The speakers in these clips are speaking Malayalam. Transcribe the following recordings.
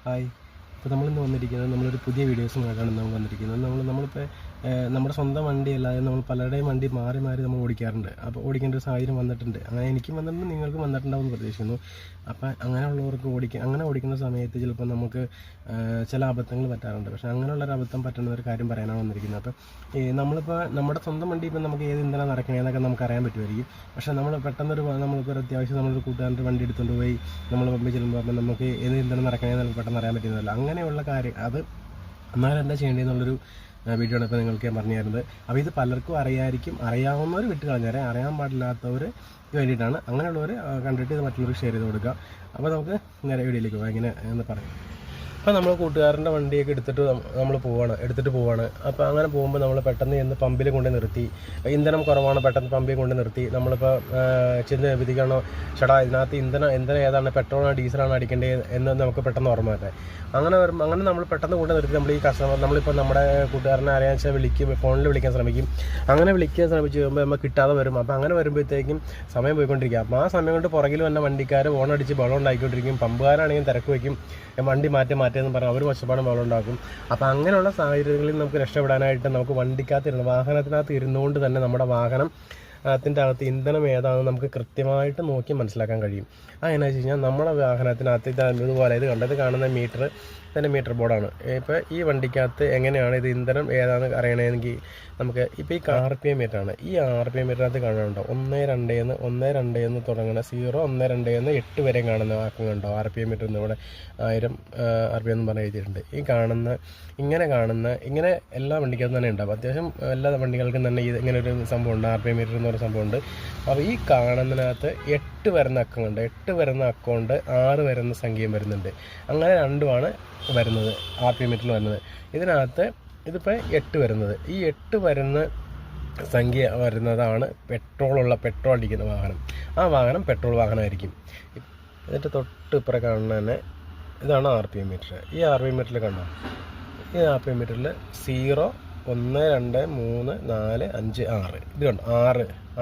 ഹായ്. ഇപ്പോൾ നമ്മളിന്ന് വന്നിരിക്കുന്നത് നമ്മളൊരു പുതിയ വീഡിയോസുമായിട്ടാണ് നമ്മൾ വന്നിരിക്കുന്നത്. നമ്മളിപ്പോൾ നമ്മുടെ സ്വന്തം വണ്ടിയല്ലാതെ നമ്മൾ പലരുടെയും വണ്ടി മാറി മാറി നമ്മൾ ഓടിക്കാറുണ്ട്. അപ്പോൾ ഓടിക്കേണ്ട ഒരു സാഹചര്യം വന്നിട്ടുണ്ട്. അങ്ങനെ എനിക്കും വന്നിട്ടുണ്ട്, നിങ്ങൾക്കും വന്നിട്ടുണ്ടാവുമെന്ന് പ്രതീക്ഷിക്കുന്നു. അപ്പോൾ അങ്ങനെയുള്ളവർക്ക് അങ്ങനെ ഓടിക്കുന്ന സമയത്ത് ചിലപ്പോൾ നമുക്ക് ചില അബദ്ധങ്ങൾ പറ്റാറുണ്ട്. പക്ഷേ അങ്ങനെയുള്ളൊരു അബദ്ധം പറ്റുന്ന ഒരു കാര്യം പറയാനാണ് വന്നിരിക്കുന്നത്. അപ്പോൾ നമ്മളിപ്പോൾ നമ്മുടെ സ്വന്തം വണ്ടി ഇപ്പം നമുക്ക് ഏത് ഇന്ധനം നിറയ്ക്കണമെന്നൊക്കെ നമുക്ക് അറിയാൻ പറ്റുമായിരിക്കും. പക്ഷേ നമ്മൾ നമ്മളിപ്പോൾ ഒരു അത്യാവശ്യം നമ്മളൊരു കൂട്ടുകാരൻ്റെ വണ്ടി എടുത്തുകൊണ്ട് പോയി നമ്മൾ പമ്പിൽ ചെല്ലുമ്പോൾ അപ്പം നമുക്ക് ഏത് ഇന്ധനം നിറയ്ക്കണമെന്ന് പെട്ടെന്ന് അറിയാൻ പറ്റുന്നതല്ല. അങ്ങനെയുള്ള കാര്യം അത് എന്നാലും എന്താ ചെയ്യേണ്ടതെന്നുള്ളൊരു വീഡിയോ ആണ് ഇപ്പോൾ നിങ്ങൾക്ക് ഞാൻ പറഞ്ഞു തരുന്നത്. അപ്പോൾ ഇത് പലർക്കും അറിയാവുന്നവർ വിട്ട് കളഞ്ഞേരെ, അറിയാൻ പാടില്ലാത്തവർ വേണ്ടിയിട്ടാണ്. അങ്ങനെയുള്ളവർ കണ്ടിട്ട് ഇത് മറ്റുള്ളവർക്ക് ഷെയർ ചെയ്ത് കൊടുക്കുക. അപ്പോൾ നമുക്ക് നേരെ വീഡിയോയിലേക്ക് പോകാം. എങ്ങനെ എന്ന് പറയാം. അപ്പോൾ നമ്മൾ കൂട്ടുകാരൻ്റെ വണ്ടിയൊക്കെ എടുത്തിട്ട് പോവാണ്. അപ്പോൾ അങ്ങനെ പോകുമ്പോൾ നമ്മൾ പെട്ടെന്ന് ചെന്ന് പമ്പിൽ കൊണ്ട് നിർത്തി, ഇന്ധനം കുറവാണ്, പെട്ടെന്ന് പമ്പിൽ കൊണ്ട് നിർത്തി. നമ്മളിപ്പോൾ ചെന്ന് വിധിക്കണോ, ചേട്ടാ ഇതിനകത്ത് ഇന്ധനം ഏതാണ്, പെട്രോളാണോ ഡീസലാണോ അടിക്കേണ്ടത് എന്ന് നമുക്ക് പെട്ടെന്ന് ഓർമ്മ വരട്ടെ. അങ്ങനെ നമ്മൾ പെട്ടെന്ന് കൊണ്ട് നിർത്തി നമ്മൾ ഈ നമ്മളിപ്പോൾ നമ്മുടെ കൂട്ടുകാരനെ അറിയാൻ വെച്ചാൽ ഫോണിൽ വിളിക്കാൻ ശ്രമിക്കും. അങ്ങനെ വിളിക്കാൻ ശ്രമിച്ച് കഴിയുമ്പോൾ നമ്മൾ കിട്ടാതെ വരും. അപ്പോൾ അങ്ങനെ വരുമ്പോഴത്തേക്കും സമയം പോയിക്കൊണ്ടിരിക്കുക. അപ്പോൾ ആ സമയം കൊണ്ട് പുറകിൽ വന്ന വണ്ടിക്കാർ ഓണടിച്ച് ബഹളം ഉണ്ടാക്കിക്കൊണ്ടിരിക്കും. പമ്പുകാരാണെങ്കിൽ തിരക്ക് വയ്ക്കും, വണ്ടി മാറ്റേന്ന് പറഞ്ഞാൽ അവർ ഒച്ചപ്പാടും ബഹളം ഉണ്ടാക്കും. അപ്പോൾ അങ്ങനെയുള്ള സാഹചര്യങ്ങളിൽ നമുക്ക് രക്ഷപ്പെടാനായിട്ട് നമുക്ക് വാഹനത്തിനകത്ത് ഇരുന്നുകൊണ്ട് തന്നെ നമ്മുടെ വാഹനത്തിൻ്റെ അകത്ത് ഇന്ധനം ഏതാണെന്ന് നമുക്ക് കൃത്യമായിട്ട് നോക്കി മനസ്സിലാക്കാൻ കഴിയും. അതെന്നു വെച്ച് കഴിഞ്ഞാൽ നമ്മുടെ വാഹനത്തിനകത്ത് ഇതുപോലെ കാണുന്ന മീറ്റർ ബോർഡാണ്. ഇപ്പോൾ ഈ വണ്ടിക്കകത്ത് എങ്ങനെയാണ് ഇത് ഇന്ധനം ഏതാണെന്ന് അറിയണമെങ്കിൽ നമുക്ക് ഇപ്പോൾ ഈ RPM മീറ്ററാണ്. ഈ RPM മീറ്ററിനകത്ത് കാണുന്നുണ്ടോ 1.2 എന്ന് തുടങ്ങുന്ന 0, 1.2 8 വരെ കാണുന്ന ആക്കം കണ്ടോ. RPM മീറ്റർ നമ്മുടെ 1000 RPM എന്ന് പറഞ്ഞ് എഴുതിയിട്ടുണ്ട്. ഇങ്ങനെ എല്ലാ വണ്ടിക്കകത്തും തന്നെ ഉണ്ടാവും. അത്യാവശ്യം എല്ലാ വണ്ടികൾക്കും തന്നെ ഇങ്ങനെ ഒരു സംഭവമുണ്ട്, RPM മീറ്റർ എന്ന് പറയുന്ന സംഭവമുണ്ട്. അപ്പോൾ ഈ കാണുന്നതിനകത്ത് 8 വരുന്ന അക്കമുണ്ട്, 8 വരുന്ന അക്കമുണ്ട്, 6 വരുന്ന സംഖ്യയും വരുന്നുണ്ട്. അങ്ങനെ രണ്ടുമാണ് വരുന്നത് RPM മീറ്ററിൽ വരുന്നത്. ഇതിപ്പോൾ 8 വരുന്നത്. ഈ 8 വരുന്ന സംഖ്യ വരുന്നതാണ് പെട്രോൾ അടിക്കുന്ന വാഹനം. ആ വാഹനം പെട്രോൾ വാഹനമായിരിക്കും. എന്നിട്ട് തൊട്ട് ഇപ്പുറം കാണുന്ന തന്നെ ഇതാണ് RPM മീറ്റർ. ഈ RPM മീറ്ററിൽ കണ്ടോ, ഈ RPM മീറ്ററിൽ 0, 1, 2, 3, 4, 5, 6 ഇത് കണ്ടോ,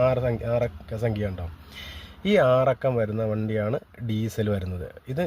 6 സംഖ്യ ഉണ്ടോ. ഈ 6 അക്കം വരുന്ന വണ്ടിയാണ് ഡീസൽ വരുന്നത്. ഇത്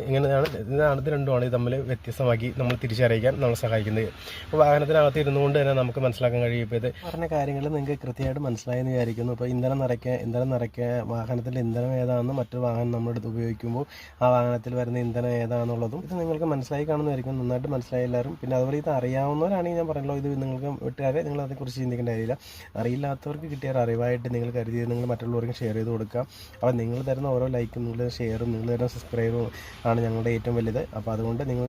രണ്ടുമാണ് ഇത് തമ്മിൽ വ്യത്യസ്തമാക്കി നമ്മൾ തിരിച്ചറിയിക്കാൻ നമ്മളെ സഹായിക്കുന്നത്. അപ്പോൾ വാഹനത്തിനകത്ത് ഇരുന്നുകൊണ്ട് തന്നെ നമുക്ക് മനസ്സിലാക്കാൻ കഴിയും. ഇപ്പോൾ ഇത് പറഞ്ഞ കാര്യങ്ങൾ നിങ്ങൾക്ക് കൃത്യമായിട്ട് മനസ്സിലായെന്ന് വിചാരിക്കുന്നു. ഇപ്പോൾ ഇന്ധനം നിറയ്ക്കുക, വാഹനത്തിൻ്റെ ഇന്ധനം ഏതാണെന്ന് മറ്റൊരു വാഹനം നമ്മളെടുത്ത് ഉപയോഗിക്കുമ്പോൾ ആ വാഹനത്തിൽ വരുന്ന ഇന്ധനം ഏതാണെന്നുള്ളതും ഇത് നിങ്ങൾക്ക് മനസ്സിലായി കാണുന്നതായിരിക്കും. നന്നായിട്ട് മനസ്സിലായി എല്ലാവരും. പിന്നെ അതുപോലെ ഇത് അറിയാവുന്നവരാണെങ്കിൽ ഞാൻ പറഞ്ഞല്ലോ, ഇത് നിങ്ങൾക്ക് വിട്ടുകാരെ നിങ്ങൾ അതേക്കുറിച്ച് ചിന്തിക്കേണ്ട കാര്യമില്ല. അറിയില്ലാത്തവർക്ക് കിട്ടിയ ഒരു അറിവായിട്ട് നിങ്ങൾ കരുതി നിങ്ങൾ മറ്റുള്ളവർക്ക് ഷെയർ ചെയ്ത് കൊടുക്കുക. അപ്പോൾ നിങ്ങൾ തരുന്ന ഓരോ ലൈക്കും, നിങ്ങളുടെ ഷെയറും, നിങ്ങൾ തരുന്ന സബ്സ്ക്രൈബും ആണ് ഞങ്ങളുടെ ഏറ്റവും വലുത്. അപ്പോൾ അതുകൊണ്ട് നിങ്ങൾ